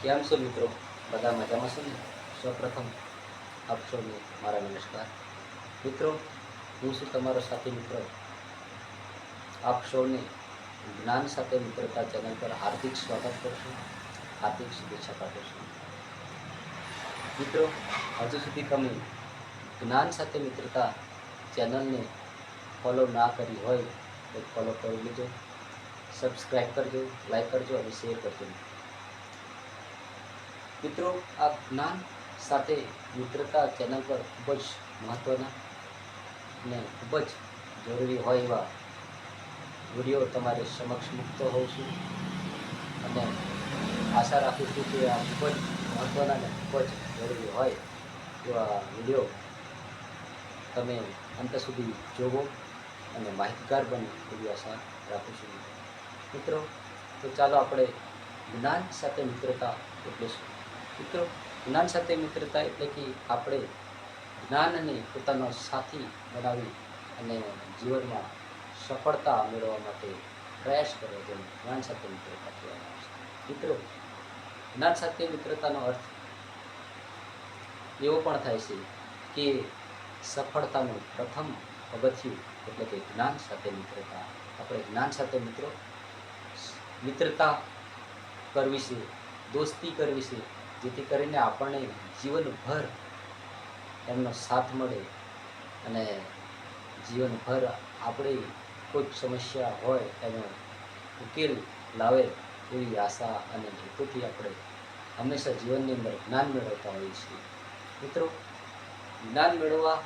કેમ છો મિત્રો? બધા મજામાં છો ને? સૌપ્રથમ આપ સૌને મારા નમસ્કાર. મિત્રો, હું છું તમારો સાથી મિત્ર. આપ સૌને જ્ઞાન સાથે મિત્રતા ચેનલ પર હાર્દિક સ્વાગત કરું છું, હાર્દિક શુભેચ્છા પાઠવું છું. મિત્રો, હજુ સુધી તમે જ્ઞાન સાથે મિત્રતા ચેનલને ફોલો ના કરી હોય તો ફોલો કરી લેજો, સબસ્ક્રાઈબ કરજો, લાઈક કરજો અને શેર કરજો. મિત્રો, આ જ્ઞાન સાથે મિત્રતા ચેનલ પર ખૂબ જ મહત્ત્વના અને ખૂબ જ જરૂરી હોય એવા વિડીયો તમારી સમક્ષ મૂકતો હોઉં છું અને આશા રાખું છું કે આ ખૂબ જ મહત્ત્વના અને ખૂબ જ જરૂરી હોય એવા વિડીયો તમે અંત સુધી જોવો અને માહિતગાર બને એવી આશા રાખું છું. મિત્રો, તો ચાલો આપણે જ્ઞાન સાથે મિત્રતા એટલે શું? મિત્રો, જ્ઞાન સાથે મિત્રતા એટલે કે આપણે જ્ઞાનને પોતાનો સાથી બનાવી અને જીવનમાં સફળતા મેળવવા માટે પ્રયાસ કરે જેમ જ્ઞાન સાથે મિત્રતા કહેવામાં આવે છે. મિત્રો, જ્ઞાન સાથે મિત્રતાનો અર્થ એવો પણ થાય છે કે સફળતાનું પ્રથમ પગથિયું એટલે કે જ્ઞાન સાથે મિત્રતા. આપણે જ્ઞાન સાથે મિત્રતા કરવી છે, દોસ્તી કરવી છે, જેથી કરીને આપણને જીવનભર એમનો સાથ મળે અને જીવનભર આપણે કોઈક સમસ્યા હોય એનો ઉકેલ લાવે એવી આશા અને હેતુથી આપણે હંમેશા જીવનની અંદર જ્ઞાન મેળવતા હોઈએ છીએ. મિત્રો, જ્ઞાન મેળવવા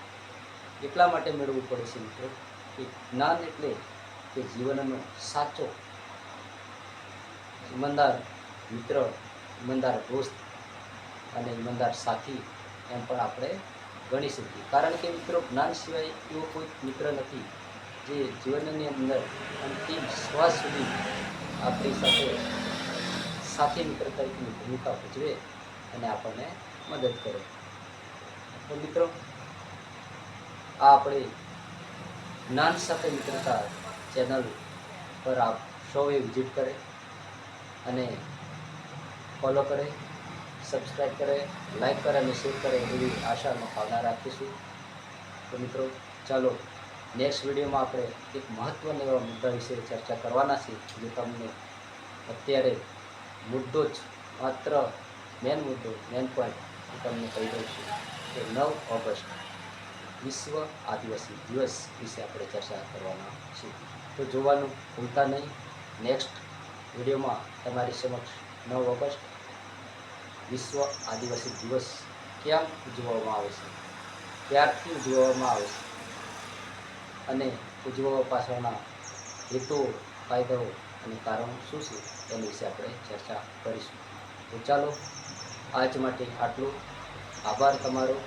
એટલા માટે મેળવવું પડે છે મિત્રો કે જ્ઞાન એટલે કે જીવનનો સાચો ઈમાનદાર મિત્ર, ઈમાનદાર દોસ્ત અને ઈમાનદાર સાથી એમ પણ આપણે ગણી શકીએ. કારણ કે મિત્રો, જ્ઞાન સિવાય એવો કોઈ મિત્ર નથી જે જીવનની અંદર અંતિમ શ્વાસ સુધી આપણી સાથે સાથી મિત્ર તરીકેની ભૂમિકા ભજવે અને આપણને મદદ કરે. તો મિત્રો, આ આપણે જ્ઞાન સાથે મિત્રતા ચેનલ પર આપ સૌએ વિઝિટ કરે અને ફોલો કરે, સબસ્ક્રાઈબ કરે, લાઈક કરે અને શેર કરે એવી આશામાં ભાવના રાખીશું. તો મિત્રો, ચાલો નેક્સ્ટ વિડીયોમાં આપણે એક મહત્ત્વના એવા મુદ્દા વિશે ચર્ચા કરવાના છે જે તમને અત્યારે મુદ્દો જ માત્ર મેન પોઈન્ટ હું તમને કહી દઉં છું કે 9 ઓગસ્ટ વિશ્વ આદિવાસી દિવસ વિશે આપણે ચર્ચા કરવાના છીએ. તો જોવાનું ભૂલતા નહીં. નેક્સ્ટ વિડીયોમાં તમારી સમક્ષ 9 ઓગસ્ટ વિશ્વ આદિવાસી દિવસ કેમ ઉજવવામાં આવે છે, ક્યારથી ઉજવવામાં આવે છે અને ઉજવવા પાછળના હેતુઓ, ફાયદાઓ અને કારણો શું છે એના વિશે આપણે ચર્ચા કરીશું. તો ચાલો આજ માટે આટલું. આભાર તમારો.